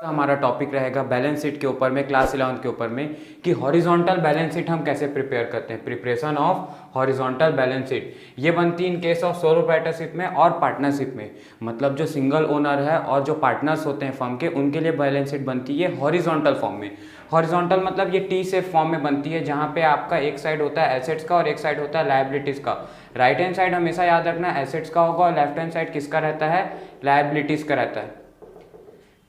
हमारा टॉपिक रहेगा balance sheet के ऊपर में, क्लास 11 के ऊपर में, कि हॉरिजॉन्टल बैलेंस शीट हम कैसे प्रिपेयर करते हैं। Preparation of horizontal balance sheet ये बनती है in case of solo proprietorship में और पार्टनरशिप में। मतलब जो सिंगल ओनर है और जो पार्टनर्स होते हैं फर्म के, उनके लिए बैलेंस शीट बनती है हॉरिजॉन्टल फॉर्म में। हॉरिजॉन्टल मतलब ये टी शेप फॉर्म में बनती है, जहाँ पे आपका एक साइड होता है एसेट्स का और एक साइड होता है लायबिलिटीज का। राइट हैंड साइड हमेशा याद रखना एसेट्स का होगा और लेफ्ट हैंड साइड किसका रहता है, लायबिलिटीज का रहता है।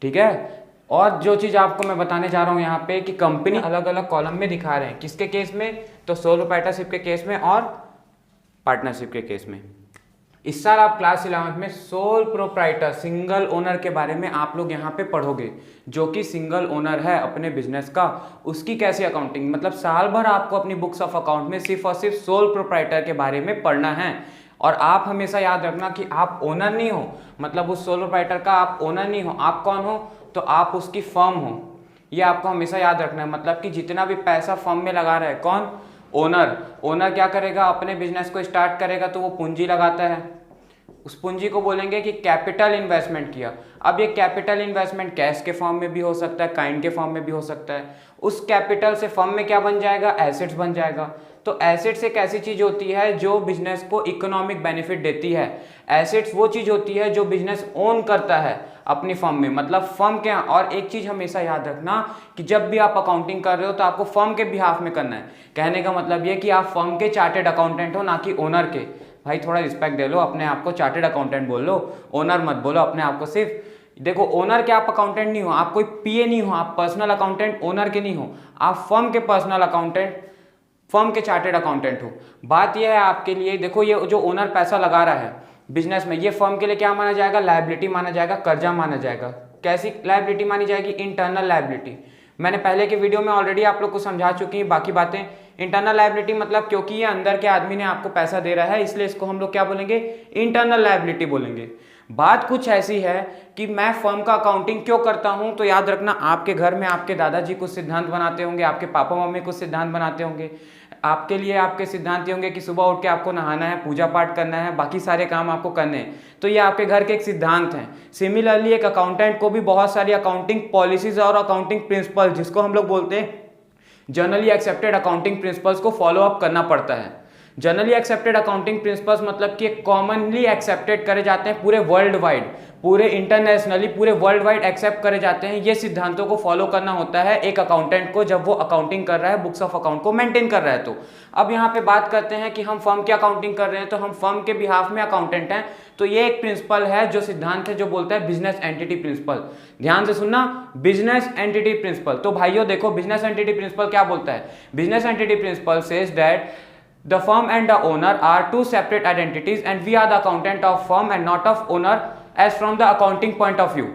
ठीक है। और जो चीज़ आपको मैं बताने जा रहा हूँ यहाँ पे कि कंपनी अलग अलग कॉलम में दिखा रहे हैं, किसके केस में, तो सोलो प्रोप्राइटरशिप के केस में और पार्टनरशिप के केस में। इस साल आप क्लास 11 में सोल प्रोप्राइटर सिंगल ओनर के बारे में आप लोग यहाँ पे पढ़ोगे। जो कि सिंगल ओनर है अपने बिजनेस का, उसकी कैसी अकाउंटिंग, मतलब साल भर आपको अपनी बुक्स ऑफ अकाउंट में सिर्फ और सिर्फ सोल प्रोप्राइटर के बारे में पढ़ना है। और आप हमेशा याद रखना कि आप ओनर नहीं हो, मतलब उस सोलो प्रोप्राइटर का आप ओनर नहीं हो। आप कौन हो, तो आप उसकी फर्म हो। ये आपको हमेशा याद रखना है। मतलब कि जितना भी पैसा फर्म में लगा रहा है कौन, ओनर। ओनर क्या करेगा, अपने बिजनेस को स्टार्ट करेगा तो वो पूंजी लगाता है, उस पूंजी को बोलेंगे कि कैपिटल इन्वेस्टमेंट किया। अब ये कैपिटल इन्वेस्टमेंट कैश के फॉर्म में भी हो सकता है, काइंड के फॉर्म में भी हो सकता है। उस कैपिटल से फर्म में क्या बन जाएगा, एसेट्स बन जाएगा। तो एसेट्स एक ऐसी चीज होती है जो बिजनेस को इकोनॉमिक बेनिफिट देती है। एसेट्स वो चीज होती है जो बिजनेस ओन करता है अपनी फर्म में, मतलब फर्म के। और एक चीज हमेशा याद रखना कि जब भी आप अकाउंटिंग कर रहे हो तो आपको फर्म के बिहाफ में करना है। कहने का मतलब ये कि आप फर्म के चार्टेड अकाउंटेंट हो, ना कि ओनर के। भाई थोड़ा रिस्पेक्ट दे लो, अपने आप को चार्टेड अकाउंटेंट बोल लो, ओनर मत बोलो अपने आप को सिर्फ। देखो ओनर के आप अकाउंटेंट नहीं हो, आप कोई पीए नहीं हो, आप पर्सनल अकाउंटेंट ओनर के नहीं हो, आप फर्म के पर्सनल अकाउंटेंट, फर्म के चार्टेड अकाउंटेंट हो। बात यह है आपके लिए, देखो ये जो ओनर पैसा लगा रहा है बिजनेस में, ये फर्म के लिए क्या माना जाएगा, लायबिलिटी माना जाएगा, कर्जा माना जाएगा। कैसी लायबिलिटी मानी जाएगी, इंटरनल लायबिलिटी। मैंने पहले के वीडियो में ऑलरेडी आप लोग को समझा चुकी हूँ बाकी बातें। इंटरनल लायबिलिटी मतलब क्योंकि ये अंदर के आदमी ने आपको पैसा दे रहा है, इसलिए इसको हम लोग क्या बोलेंगे, इंटरनल लायबिलिटी बोलेंगे। बात कुछ ऐसी है कि मैं फर्म का अकाउंटिंग क्यों करता हूं, तो याद रखना आपके घर में आपके दादाजी कुछ सिद्धांत बनाते होंगे, आपके पापा मम्मी कुछ सिद्धांत बनाते होंगे। आपके लिए आपके सिद्धांत ये होंगे कि सुबह उठ के आपको नहाना है, पूजा पाठ करना है, बाकी सारे काम आपको करने हैं। तो ये आपके घर के एक सिद्धांत हैं। सिमिलरली एक अकाउंटेंट को भी बहुत सारी अकाउंटिंग पॉलिसीज और अकाउंटिंग प्रिंसिपल, जिसको हम लोग बोलते हैं जनरली एक्सेप्टेड अकाउंटिंग प्रिंसिपल्स, को फॉलो अप करना पड़ता है। जनरली एक्सेप्टेड अकाउंटिंग प्रिंसिपल्स मतलब कि कॉमनली एक्सेप्टेड करे जाते हैं पूरे वर्ल्ड वाइड, पूरे इंटरनेशनली, पूरे वर्ल्ड वाइड एक्सेप्ट करे जाते हैं। ये सिद्धांतों को फॉलो करना होता है एक अकाउंटेंट को जब वो अकाउंटिंग कर रहा है, बुक्स ऑफ अकाउंट को मेंटेन कर रहा है। तो अब यहाँ पे बात करते हैं कि हम फर्म की अकाउंटिंग कर रहे हैं, तो हम फर्म के बिहाफ में अकाउंटेंट हैं। तो ये एक प्रिंसिपल है, जो सिद्धांत है, जो बोलता है बिजनेस एंटिटी प्रिंसिपल। ध्यान से सुनना, बिजनेस एंटिटी प्रिंसिपल। तो भाइयों देखो, बिजनेस एंटिटी प्रिंसिपल क्या बोलता है, business entity principle says that the firm and the owner are two separate identities and we are the accountant of firm and not of owner as from the accounting point of view।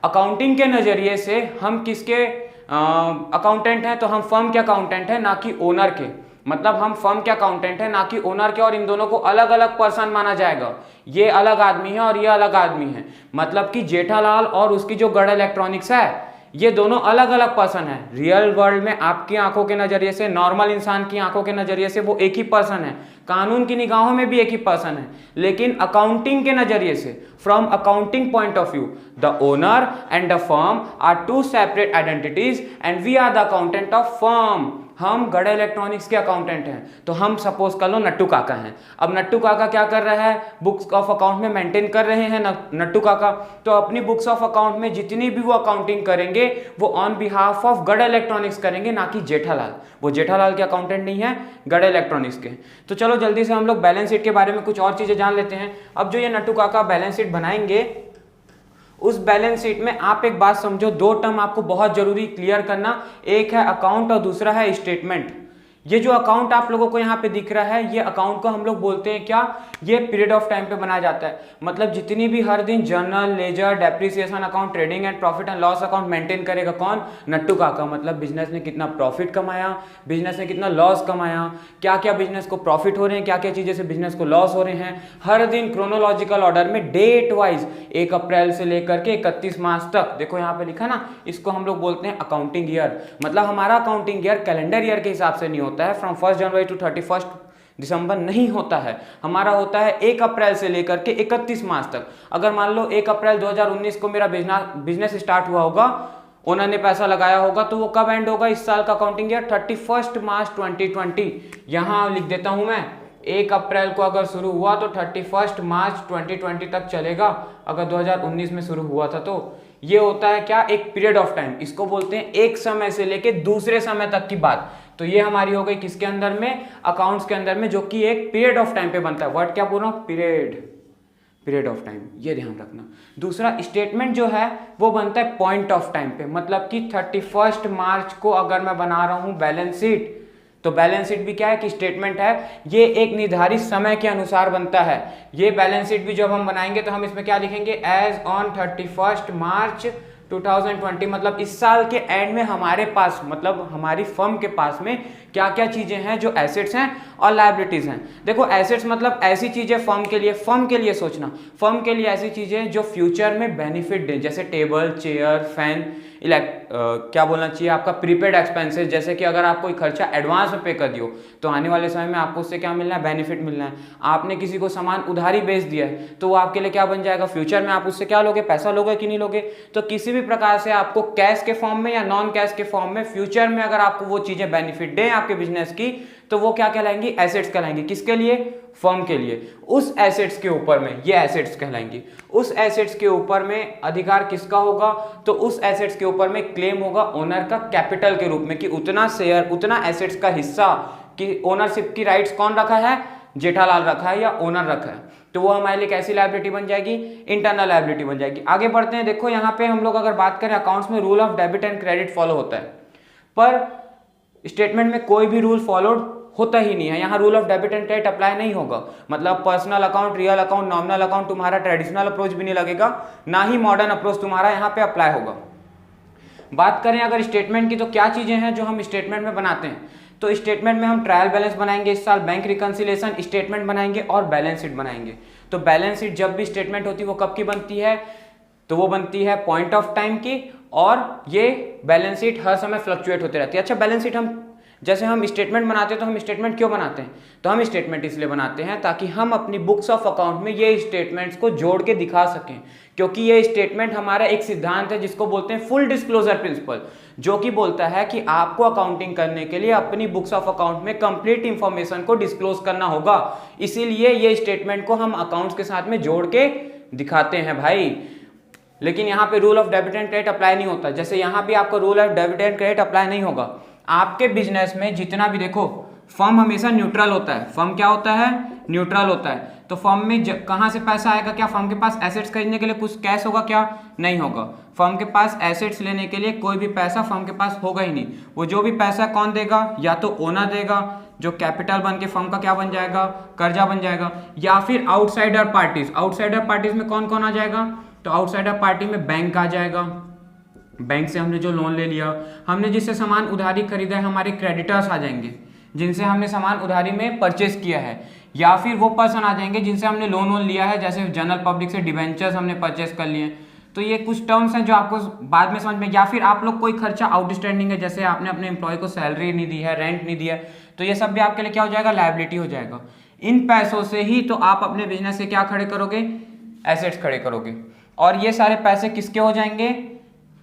Accounting के नजरिए से हम किसके accountant हैं, तो हम firm के accountant हैं, ना कि ओनर के। मतलब हम फर्म के अकाउंटेंट हैं, ना कि ओनर के। और इन दोनों को अलग अलग पर्सन माना जाएगा। ये अलग आदमी है और ये अलग आदमी है। मतलब कि जेठालाल और उसकी जो गढ़ इलेक्ट्रॉनिक्स है, ये दोनों अलग अलग पर्सन है। रियल वर्ल्ड में आपकी आंखों के नजरिए से, नॉर्मल इंसान की आंखों के नजरिए से वो एक ही पर्सन है, कानून की निगाहों में भी एक ही पर्सन है। लेकिन अकाउंटिंग के नजरिए से, from accounting point of view, the owner and the firm are two separate identities and we are the accountant of firm. हम गढ़ इलेक्ट्रॉनिक्स के अकाउंटेंट हैं। तो हम सपोज कर लो नट्टू काका हैं। अब नट्टू काका क्या कर रहा है, बुक्स ऑफ अकाउंट में मेंटेन कर रहे हैं नट्टू काका। तो अपनी बुक्स ऑफ अकाउंट में जितनी भी वो अकाउंटिंग करेंगे वो ऑन बिहाफ ऑफ गढ़ इलेक्ट्रॉनिक्स करेंगे, ना कि जेठालाल। वो जेठालाल के अकाउंटेंट नहीं है, गढ़ इलेक्ट्रॉनिक्स के। तो चलो जल्दी से हम लोग बैलेंस शीट के बारे में कुछ और चीजें जान लेते हैं। अब जो ये नट्टू काका बैलेंस शीट बनाएंगे, उस बैलेंस शीट में आप एक बात समझो, दो टर्म आपको बहुत जरूरी क्लियर करना। एक है अकाउंट और दूसरा है स्टेटमेंट। ये जो अकाउंट आप लोगों को यहाँ पे दिख रहा है, ये अकाउंट को हम लोग बोलते हैं क्या, ये पीरियड ऑफ टाइम पे बनाया जाता है। मतलब जितनी भी हर दिन journal, ledger, depreciation account, trading and profit and loss account maintain करेगा कौन, नट्टू काका। मतलब बिजनेस ने कितना प्रॉफिट कमाया, बिजनेस ने कितना लॉस कमाया, क्या क्या बिजनेस को प्रॉफिट हो रहे हैं, क्या क्या चीजें से बिजनेस को लॉस हो रहे हैं, हर दिन क्रोनोलॉजिकल ऑर्डर में डेट वाइज 1 अप्रैल से लेकर के 31 मार्च तक। देखो यहाँ पे लिखा ना, इसको हम लोग बोलते हैं अकाउंटिंग ईयर। मतलब हमारा अकाउंटिंग ईयर कैलेंडर ईयर के हिसाब से नहीं होता है, फ्रॉम 1 जनवरी टू 31 दिसंबर नहीं होता है। हमारा होता है 1 अप्रैल से लेकर के 31 मार्च तक। अगर मान लो 1 अप्रैल 2019 को मेरा बिजनेस स्टार्ट हुआ होगा, ओनर ने पैसा लगाया होगा, तो वो कब एंड होगा, इस साल का अकाउंटिंग ईयर 31 मार्च 2020। यहाँ लिख देता हूँ मैं 1 अप्रैल को अगर शुरू हुआ तो 31 मार्च 2020 तक चलेगा, अगर 2019 में शुरू हुआ था तो। ये होता है क्या, एक पीरियड ऑफ टाइम, इसको बोलते हैं एक समय से लेके दूसरे समय तक की बात। तो ये हमारी हो गई किसके अंदर में, अकाउंट्स के अंदर में, जो कि एक पीरियड ऑफ टाइम पे बनता है। वर्ड क्या बोल रहा हूँ, पीरियड ऑफ टाइम, ये ध्यान रखना। दूसरा स्टेटमेंट जो है वो बनता है पॉइंट ऑफ टाइम पे, मतलब कि 31 मार्च को अगर मैं बना रहा हूं बैलेंस शीट, तो बैलेंस शीट भी क्या है कि स्टेटमेंट है, ये एक निर्धारित समय के अनुसार बनता है। ये बैलेंस शीट भी जब हम बनाएंगे तो हम इसमें क्या लिखेंगे, एज ऑन 31 मार्च 2020, मतलब इस साल के एंड में हमारे पास, मतलब हमारी फर्म के पास में क्या क्या चीजें हैं जो एसेट्स हैं और लायबिलिटीज हैं। देखो एसेट्स मतलब ऐसी चीजें फर्म के लिए सोचना, फर्म के लिए ऐसी चीजें जो फ्यूचर में बेनिफिट दें, जैसे टेबल, चेयर, फैन, क्या बोलना चाहिए आपका, प्रीपेड एक्सपेंसेस, जैसे कि अगर आप कोई खर्चा एडवांस में पे कर दियो तो आने वाले समय में आपको उससे क्या मिलना है, बेनिफिट मिलना है। आपने किसी को सामान उधारी बेच दिया है तो वो आपके लिए क्या बन जाएगा, फ्यूचर में आप उससे क्या लोगे, पैसा लोगे कि नहीं लोगे। तो किसी भी प्रकार से आपको कैश के फॉर्म में या नॉन कैश के फॉर्म में फ्यूचर में अगर आपको वो चीजें बेनिफिट दें आपके बिजनेस की, तो वो क्या कहलाएंगी, एसेट्स कहलाएंगी। किसके लिए, फर्म के लिए। उस एसेट्स के ऊपर में ये एसेट्स कहलाएंगी। उस एसेट्स के ऊपर में अधिकार किसका होगा, तो उस एसेट्स के ऊपर में क्लेम होगा ओनर का कैपिटल के रूप में, कि उतना शेयर, उतना एसेट्स का हिस्सा, कि ओनरशिप की राइट्स कौन रखा है, जेठालाल रखा है या ओनर रखा है, तो वो हमारे लिए कैसी लायबिलिटी बन जाएगी, इंटरनल लायबिलिटी बन जाएगी। आगे बढ़ते हैं। देखो यहाँ पे हम लोग अगर बात करें, अकाउंट्स में rule of debit and credit follow होता है, पर स्टेटमेंट में कोई भी रूल फॉलोड होता ही नहीं है। यहाँ rule of debit and credit apply नहीं होगा, मतलब personal account, real account, nominal account, तुम्हारा ट्रेडिशनल अप्रोच भी नहीं लगेगा, ना ही मॉडर्न अप्रोच तुम्हारा यहाँ पे अप्लाई होगा। बात करें अगर स्टेटमेंट की, तो क्या चीजें हैं जो हम स्टेटमेंट में बनाते हैं, तो स्टेटमेंट में हम ट्रायल बैलेंस बनाएंगे इस साल, बैंक रिकंसिलेशन स्टेटमेंट बनाएंगे और बैलेंस शीट बनाएंगे। तो बैलेंस शीट जब भी स्टेटमेंट होती है वो कब की बनती है, तो वो बनती है पॉइंट ऑफ टाइम की, और ये बैलेंस शीट हर समय फ्लक्चुएट होते रहती है। अच्छा, बैलेंस शीट हम जैसे हम स्टेटमेंट बनाते हैं, तो हम स्टेटमेंट क्यों बनाते हैं, तो हम स्टेटमेंट इसलिए बनाते हैं ताकि हम अपनी बुक्स ऑफ अकाउंट में ये स्टेटमेंट्स को जोड़ के दिखा सकें, क्योंकि ये स्टेटमेंट हमारा एक सिद्धांत है जिसको बोलते हैं फुल डिस्क्लोजर प्रिंसिपल, जो कि बोलता है कि आपको अकाउंटिंग करने के लिए अपनी बुक्स ऑफ अकाउंट में कंप्लीट इंफॉर्मेशन को डिस्क्लोज करना होगा। इसीलिए ये स्टेटमेंट को हम अकाउंट्स के साथ में जोड़ के दिखाते हैं भाई। लेकिन यहाँ पे rule of debit and credit apply नहीं होता, जैसे यहाँ भी आपको rule of debit and credit apply नहीं होगा। आपके बिजनेस में जितना भी, देखो फर्म हमेशा न्यूट्रल होता है, फर्म क्या होता है, न्यूट्रल होता है। तो फर्म में कहाँ से पैसा आएगा, क्या फर्म के पास एसेट्स खरीदने के लिए कुछ कैश होगा, क्या नहीं होगा। फर्म के पास एसेट्स लेने के लिए कोई भी पैसा फर्म के पास होगा ही नहीं। वो जो भी पैसा कौन देगा, या तो ओनर देगा, जो कैपिटल बन के फर्म का क्या बन जाएगा, कर्जा बन जाएगा, या फिर आउटसाइडर पार्टीज। आउटसाइडर पार्टीज में कौन कौन आ जाएगा, तो आउटसाइडर पार्टी में बैंक आ जाएगा, बैंक से हमने जो लोन ले लिया, हमने जिससे सामान उधारी खरीदा है, हमारे क्रेडिटर्स आ जाएंगे जिनसे हमने सामान उधारी में परचेस किया है, या फिर वो पर्सन आ जाएंगे जिनसे हमने लोन लिया है, जैसे जनरल पब्लिक से डिवेंचर्स हमने परचेस कर लिए। तो ये कुछ टर्म्स हैं जो आपको बाद में समझ में, या फिर आप लोग कोई खर्चा आउटस्टैंडिंग है, जैसे आपने अपने एम्प्लॉय को सैलरी नहीं दी है, रेंट नहीं दिया है, तो ये सब भी आपके लिए क्या हो जाएगा, लायबिलिटी हो जाएगा। इन पैसों से ही तो आप अपने बिजनेस से क्या खड़े करोगे, एसेट्स खड़े करोगे। और ये सारे पैसे किसके हो जाएंगे,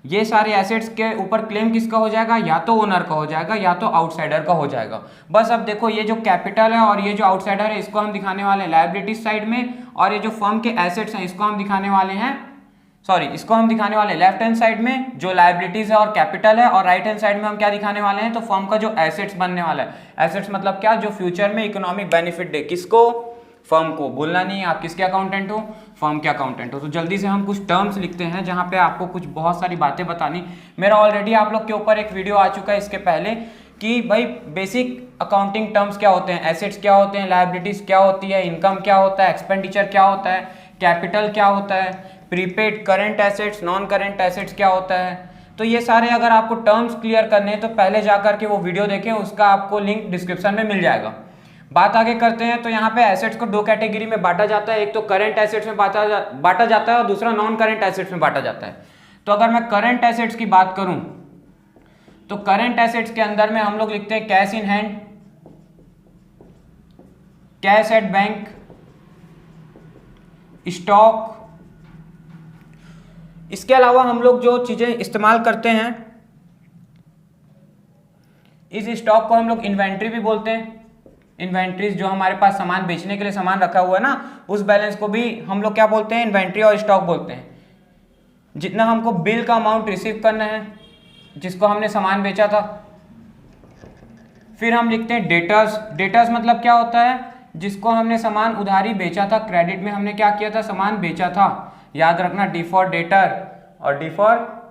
ये सारे एसेट्स के ऊपर क्लेम किसका हो जाएगा, या तो ओनर का हो जाएगा या तो आउटसाइडर का हो जाएगा। बस अब देखो ये जो कैपिटल है और ये जो आउटसाइडर है, इसको हम दिखाने वाले हैं लायबिलिटीज साइड में, और ये जो फर्म के एसेट्स हैं इसको हम दिखाने वाले हैं, इसको हम दिखाने वाले हैं लेफ्ट हैंड साइड में जो लायबिलिटीज है और कैपिटल है, और राइट हैंड साइड में हम क्या दिखाने वाले हैं, तो फर्म का जो एसेट्स बनने वाला है। एसेट्स मतलब क्या, जो फ्यूचर में इकोनॉमिक बेनिफिट दे, किसको, फर्म को। बोलना नहीं है आप किसके अकाउंटेंट हो, फर्म के अकाउंटेंट हो। तो जल्दी से हम कुछ टर्म्स लिखते हैं जहां पे आपको कुछ बहुत सारी बातें बतानी। मेरा ऑलरेडी आप लोग के ऊपर एक वीडियो आ चुका है इसके पहले कि भाई बेसिक अकाउंटिंग टर्म्स क्या होते हैं, एसेट्स क्या होते हैं, लायबिलिटीज क्या होती है, इनकम क्या होता है, एक्सपेंडिचर क्या होता है, कैपिटल क्या होता है, prepaid current assets, non current assets क्या होता है। तो ये सारे अगर आपको टर्म्स क्लियर करने हैं तो पहले जाकर के वो वीडियो देखें, उसका आपको लिंक डिस्क्रिप्शन में मिल जाएगा। बात आगे करते हैं। तो यहाँ पे एसेट्स को दो कैटेगरी में बांटा जाता है, एक तो करंट एसेट्स में बांटा जाता है और दूसरा नॉन करंट एसेट्स में बांटा जाता है। तो अगर मैं करंट एसेट्स की बात करूं तो करंट एसेट्स के अंदर में हम लोग लिखते हैं cash in hand, cash at bank, stock, इसके अलावा हम लोग जो चीजें इस्तेमाल करते हैं, इस स्टॉक को हम लोग इन्वेंट्री भी बोलते हैं। इन्वेंट्रीज जो हमारे पास सामान बेचने के लिए सामान रखा हुआ है ना, उस बैलेंस को भी हम लोग क्या बोलते हैं, इन्वेंट्री और स्टॉक बोलते हैं। जितना हमको बिल का अमाउंट रिसीव करना है जिसको हमने सामान बेचा था। फिर हम लिखते हैं डेटर्स। डेटर्स मतलब क्या होता है, जिसको हमने सामान उधारी बेचा था, क्रेडिट में हमने क्या किया था, सामान बेचा था। याद रखना, डी फॉर डेटर और डी फॉर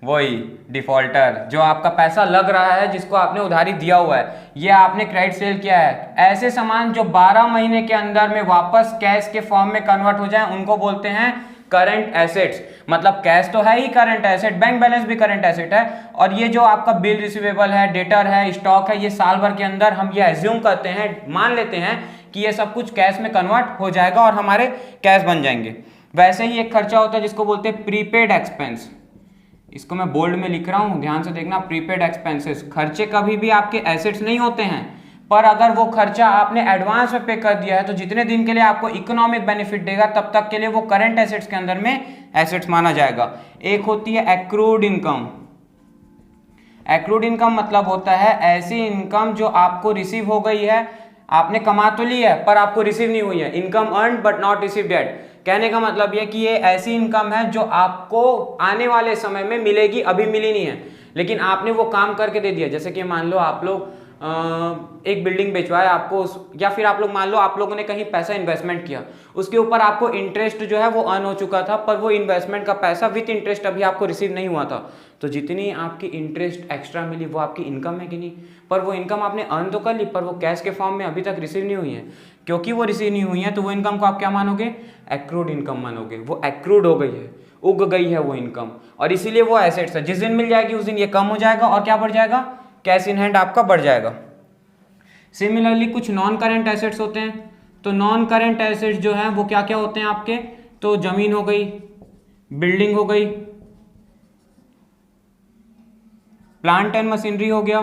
वही डिफॉल्टर, जो आपका पैसा लग रहा है जिसको आपने उधारी दिया हुआ है, ये आपने क्रेडिट सेल किया है। ऐसे सामान जो 12 महीने के अंदर में वापस कैश के फॉर्म में कन्वर्ट हो जाए उनको बोलते हैं करंट एसेट्स। मतलब कैश तो है ही करंट एसेट, बैंक बैलेंस भी करंट एसेट है। और ये जो आपका बिल रिसीवेबल है, डेटर है, स्टॉक है, ये साल भर के अंदर हम ये एज्यूम करते हैं, मान लेते हैं कि ये सब कुछ कैश में कन्वर्ट हो जाएगा और हमारे कैश बन जाएंगे। वैसे ही एक खर्चा होता है जिसको बोलते हैं प्रीपेड एक्सपेंस। इसको मैं बोल्ड में लिख रहा हूं, ध्यान से देखना। प्रीपेड एक्सपेंसेस, खर्चे कभी भी आपके एसेट्स नहीं होते हैं, पर अगर वो खर्चा आपने एडवांस में पे कर दिया है तो जितने दिन के लिए आपको इकोनॉमिक बेनिफिट देगा तब तक के लिए वो करंट एसेट्स के अंदर में एसेट्स माना जाएगा। एक होती है एक्रूड इनकम। एक्रूड इनकम मतलब होता है ऐसी इनकम जो आपको रिसीव हो गई है, आपने कमा तो ली है पर आपको रिसीव नहीं हुई है। Income earn but not received yet. कहने का मतलब यह कि ये ऐसी इनकम है जो आपको आने वाले समय में मिलेगी, अभी मिली नहीं है लेकिन आपने वो काम करके दे दिया। जैसे कि मान लो आप लोग एक बिल्डिंग बेचवाए आपको, या फिर आप लोग मान लो आप लोगों ने कहीं पैसा इन्वेस्टमेंट किया, उसके ऊपर आपको इंटरेस्ट जो है वो अर्न हो चुका था, पर वो इन्वेस्टमेंट का पैसा विथ इंटरेस्ट अभी आपको रिसीव नहीं हुआ था। तो जितनी आपकी इंटरेस्ट एक्स्ट्रा मिली वो आपकी इनकम है कि नहीं, पर वो इनकम आपने अर्न तो कर ली पर वो कैश के फॉर्म में अभी तक रिसीव नहीं हुई है। क्योंकि वो रिसीव नहीं हुई है तो वो इनकम को आप क्या मानोगे, एक्रूड इनकम मानोगे। वो एक्रूड हो गई है, उग गई है वो इनकम, और इसीलिए वो एसेट्स है। जिस दिन मिल जाएगी उस दिन ये कम हो जाएगा और क्या बढ़ जाएगा, कैश इन हैंड आपका बढ़ जाएगा। सिमिलरली कुछ नॉन करेंट एसेट्स होते हैं। तो नॉन करेंट एसेट्स जो हैं वो क्या क्या होते हैं आपके, तो जमीन हो गई, बिल्डिंग हो गई, प्लांट एंड मशीनरी हो गया।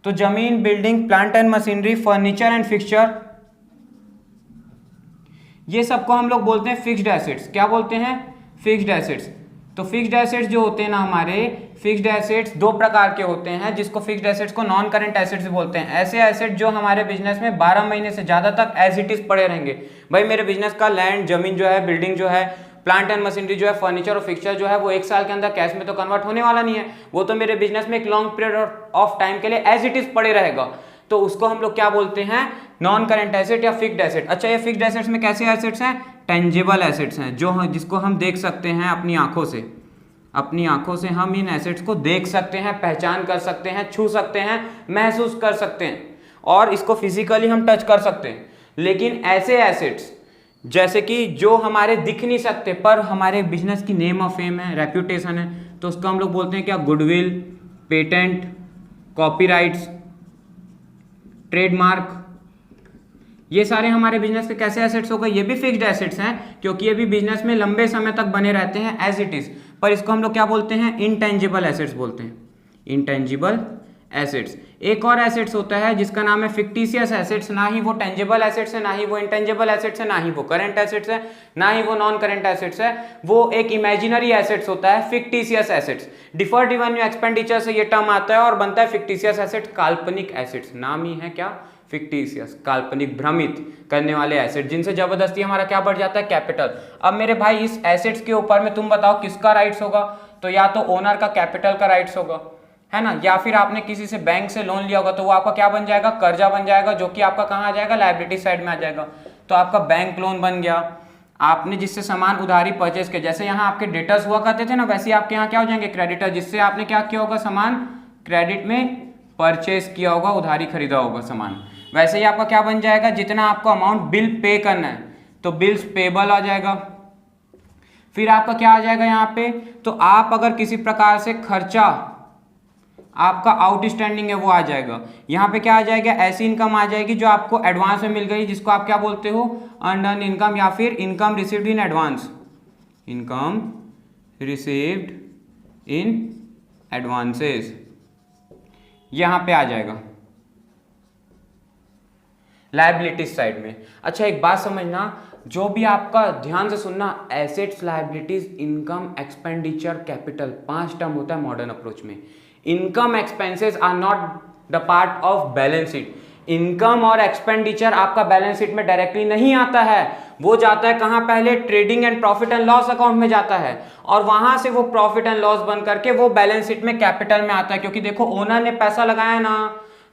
तो जमीन, building, plant and machinery, furniture and fixture, ये सबको हम लोग बोलते हैं फिक्स्ड एसेट्स। क्या बोलते हैं, फिक्स्ड एसेट्स। तो फिक्स्ड एसेट्स जो होते हैं ना हमारे, फिक्स्ड एसेट्स दो प्रकार के होते हैं, जिसको फिक्स्ड एसेट्स को नॉन करंट एसेट्स भी बोलते हैं। ऐसे एसेट जो हमारे बिजनेस में 12 महीने से ज्यादा तक एज इट इज पड़े रहेंगे। भाई मेरे बिजनेस का लैंड, जमीन जो है, बिल्डिंग जो है, प्लांट एंड मशीनरी जो है, फर्नीचर और फिक्सचर जो है, वो एक साल के अंदर कैश में तो कन्वर्ट होने वाला नहीं है, वो तो मेरे बिजनेस में एक लॉन्ग पीरियड ऑफ टाइम के लिए एज इट इज पड़े रहेगा। तो उसको हम लोग क्या बोलते हैं, नॉन करंट एसेट या फिक्स्ड एसेट। अच्छा, ये फिक्स्ड एसेट्स में कैसे एसेट्स हैं, टेंजिबल एसेट्स हैं, जो जिसको हम देख सकते हैं अपनी आंखों से। अपनी आंखों से हम इन एसेट्स को देख सकते हैं, पहचान कर सकते हैं, छू सकते हैं, महसूस कर सकते हैं, और इसको फिजिकली हम टच कर सकते हैं। लेकिन ऐसे एसेट्स जैसे कि जो हमारे दिख नहीं सकते पर हमारे बिजनेस की नेम ऑफ फेम है, रेप्यूटेशन है, तो उसको हम लोग बोलते हैं क्या, गुडविल, पेटेंट, कॉपीराइट्स, ट्रेडमार्क। ये सारे हमारे बिजनेस के कैसे एसेट्स हो गए, ये भी फिक्स्ड एसेट्स हैं, क्योंकि ये भी बिजनेस में लंबे समय तक बने रहते हैं एज इट इज। पर इसको हम लोग क्या बोलते हैं, इंटेंजिबल एसेट्स बोलते हैं, इंटेंजिबल एसेट्स। एक और एसेट्स होता है जिसका नाम है फिक्टिशियस एसेट्स। ना ही वो टेंजिबल एसेट्स है, ना ही वो इंटेंजिबल एसेट्स है, ना ही वो करंट एसेट्स है, ना ही वो नॉन करंट एसेट्स है। वो एक इमेजिनरी एसेट्स होता है, fictitious assets. Deferred revenue expenditure से ये टर्म आता है और बनता है फिक्टिशियस एसेट्स, काल्पनिक एसेट्स। नाम ही है क्या, फिक्टिशियस, काल्पनिक, भ्रमित करने वाले एसेट, जिनसे जबरदस्ती हमारा क्या बढ़ जाता है, कैपिटल। अब मेरे भाई इस एसेट्स के ऊपर में तुम बताओ किसका राइट्स होगा, तो या तो ओनर का कैपिटल का राइट्स होगा, है ना, या फिर आपने किसी से बैंक से लोन लिया होगा तो वो आपका क्या बन जाएगा, कर्जा बन जाएगा, जो कि आपका कहाँ आ जाएगा, लायबिलिटी साइड में आ जाएगा। तो आपका बैंक लोन बन गया। आपने जिससे सामान उधारी परचेज किया, जैसे यहाँ आपके डेटर्स हुआ करते थे ना, वैसे आपके यहाँ क्या हो जाएंगे, क्रेडिटर, जिससे आपने क्या किया होगा, सामान क्रेडिट में परचेज किया होगा, उधारी खरीदा होगा सामान। वैसे ही आपका क्या बन जाएगा, जितना आपको अमाउंट बिल पे करना है तो बिल्स पेबल आ जाएगा। फिर आपका क्या आ जाएगा यहाँ पे, तो आप अगर किसी प्रकार से खर्चा आपका आउटस्टैंडिंग है वो आ जाएगा। यहाँ पे क्या आ जाएगा, ऐसी इनकम आ जाएगी जो आपको एडवांस में मिल गई, जिसको आप क्या बोलते हो, अनडन इनकम, या फिर income received in advance, income received in advances, यहाँ पे आ जाएगा लायबिलिटीज साइड में। अच्छा एक बात समझना, जो भी आपका, ध्यान से सुनना, assets, liabilities, income, expenditure, capital, 5 term होता है मॉडर्न अप्रोच में। Income expenses are not the part of balance sheet. Income और एक्सपेंडिचर आपका बैलेंस शीट में डायरेक्टली नहीं आता है, वो जाता है कहां, पहले trading and profit and loss account में जाता है, और वहां से वो प्रॉफिट एंड लॉस बन करके वो बैलेंस शीट में कैपिटल में आता है। क्योंकि देखो ओनर ने पैसा लगाया ना,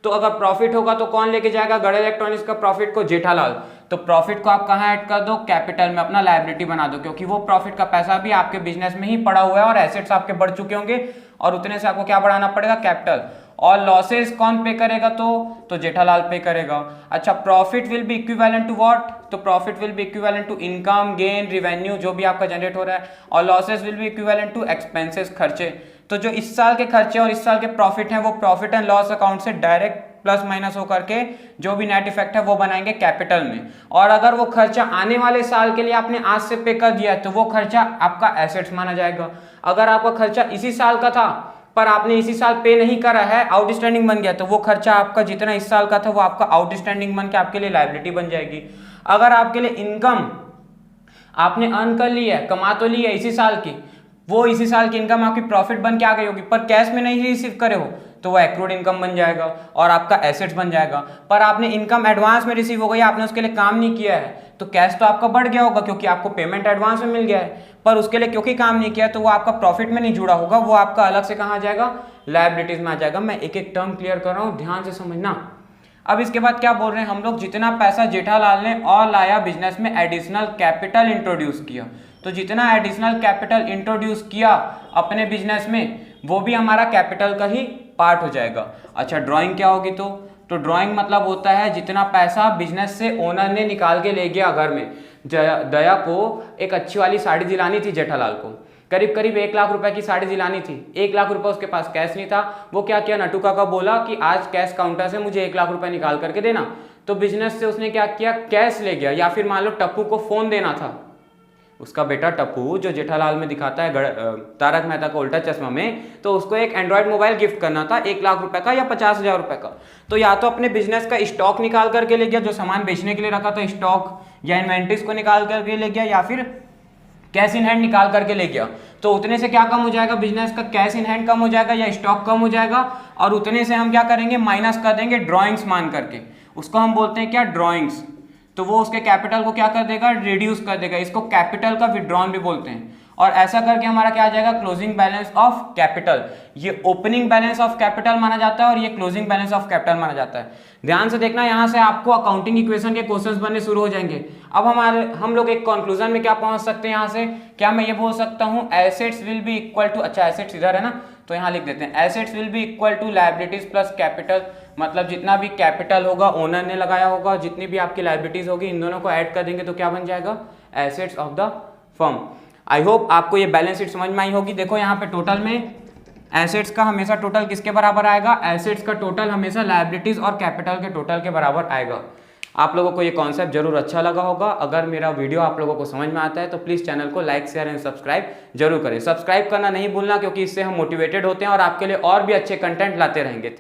तो अगर प्रॉफिट होगा तो कौन लेके जाएगा, गढ़ इलेक्ट्रॉनिक्स का प्रॉफिट को जेठालाल। तो प्रॉफिट को आप कहां ऐड कर दो, कैपिटल में, अपना लायबिलिटी बना दो, क्योंकि वो प्रॉफिट का पैसा भी आपके बिजनेस में ही पड़ा हुआ है और एसेट्स आपके बढ़ चुके होंगे, और उतने से आपको क्या बढ़ाना पड़ेगा, कैपिटल। और लॉसेस कौन पे करेगा, तो जेठालाल पे करेगा। अच्छा, profit will be equivalent to what, तो profit will be equivalent to income, gain, revenue जो भी आपका जनरेट हो रहा है, और losses will be equivalent to expenses, खर्चे। तो जो इस साल के खर्चे और इस साल के प्रॉफिट हैं वो प्रॉफिट एंड लॉस अकाउंट से डायरेक्ट प्लस माइनस होकर के जो भी नेट इफेक्ट है वो बनाएंगे कैपिटल में। और अगर वो खर्चा आने वाले साल के लिए आपने आज से पे कर दिया है तो वो खर्चा आपका एसेट्स माना जाएगा। अगर आपका खर्चा इसी साल का था पर आपने इसी साल पे नहीं करा है, आउटस्टैंडिंग बन गया, तो वो खर्चा आपका जितना इस साल का था वो आपका आउटस्टैंडिंग बन के आपके लिए लायबिलिटी बन जाएगी। अगर आपके लिए इनकम आपने अर्न कर ली है, कमा तो ली है इसी साल की, वो इसी साल की इनकम आपकी प्रॉफिट बन के आ गई होगी, पर कैश में नहीं रिसीव करे हो, तो वो एक्रूड इनकम बन जाएगा और आपका एसेट्स बन जाएगा। पर आपने इनकम एडवांस में रिसीव हो गई, आपने उसके लिए काम नहीं किया है, तो कैश तो आपका बढ़ गया होगा क्योंकि आपको पेमेंट एडवांस में मिल गया है, पर उसके लिए क्योंकि काम नहीं किया तो वो आपका प्रॉफिट में नहीं जुड़ा होगा, वो आपका अलग से कहाँ आ जाएगा, लायबिलिटीज में आ जाएगा। मैं एक एक टर्म क्लियर कर रहा हूँ, ध्यान से समझना। अब इसके बाद क्या बोल रहे हैं हम लोग, जितना पैसा जेठालाल ने और लाया बिजनेस में, एडिशनल कैपिटल इंट्रोड्यूस किया, तो जितना एडिशनल कैपिटल इंट्रोड्यूस किया अपने बिजनेस में वो भी हमारा कैपिटल का ही पार्ट हो जाएगा। अच्छा, ड्राइंग क्या होगी, तो ड्राइंग मतलब होता है जितना पैसा बिजनेस से ओनर ने निकाल के ले गया। घर में दया को एक अच्छी वाली साड़ी दिलानी थी, जेठालाल को करीब करीब 1 लाख रुपए की साड़ी दिलानी थी। 1 लाख रुपए उसके पास कैश नहीं था, वो क्या किया, नटू काका बोला कि आज कैश काउंटर से मुझे 1 लाख रुपए निकाल करके देना, तो बिजनेस से उसने क्या किया, कैश ले गया। या फिर मान लो टप्पू को फोन देना था, उसका बेटा टप्पू जो जेठालाल में दिखाता है तारक मेहता का उल्टा चश्मा में, तो उसको एक एंड्रॉयड मोबाइल गिफ्ट करना था 1 लाख रुपए का या 50,000 रुपए का। तो या तो अपने बिजनेस का स्टॉक निकाल करके ले गया, जो सामान बेचने के लिए रखा था स्टॉक या इन्वेंट्रीज को निकाल करके ले गया, या फिर कैश इन हैंड निकाल करके ले गया। तो उतने से क्या कम हो जाएगा, बिजनेस का कैश इन हैंड कम हो जाएगा या स्टॉक कम हो जाएगा, और उतने से हम क्या करेंगे, माइनस कर देंगे ड्रॉइंग्स मान करके, उसको हम बोलते हैं क्या, ड्रॉइंग्स। तो वो उसके कैपिटल को क्या कर देगा, रिड्यूस कर देगा, इसको कैपिटल का विड्रॉन भी बोलते हैं। और ऐसा करके हमारा क्या आ जाएगा, क्लोजिंग बैलेंस ऑफ कैपिटल। ये ओपनिंग बैलेंस ऑफ कैपिटल माना जाता है और ये क्लोजिंग बैलेंस ऑफ कैपिटल माना जाता है। ध्यान से देखना, यहाँ से आपको अकाउंटिंग इक्वेशन के क्वेश्चंस बनने शुरू हो जाएंगे। अब हम लोग एक कंक्लूजन में क्या पहुंच सकते हैं, यहाँ से क्या मैं ये बोल सकता हूँ, assets will be equal to, अच्छा एसेट्स इधर है ना, तो यहाँ लिख देते हैं, assets will be equal to liabilities plus capital. मतलब जितना भी कैपिटल होगा ओनर ने लगाया होगा, जितनी भी आपकी लायबिलिटीज होगी, इन दोनों को ऐड कर देंगे तो क्या बन जाएगा, assets of the firm. I hope आपको ये बैलेंस शीट समझ में आई होगी। देखो यहाँ पे टोटल में एसेट्स का हमेशा टोटल किसके बराबर आएगा, एसेट्स का टोटल हमेशा लायबिलिटीज और कैपिटल के टोटल के बराबर आएगा। आप लोगों को ये कॉन्सेप्ट जरूर अच्छा लगा होगा। अगर मेरा वीडियो आप लोगों को समझ में आता है तो प्लीज़ चैनल को लाइक, शेयर एंड सब्सक्राइब जरूर करें। सब्सक्राइब करना नहीं भूलना, क्योंकि इससे हम मोटिवेटेड होते हैं और आपके लिए और भी अच्छे कंटेंट लाते रहेंगे।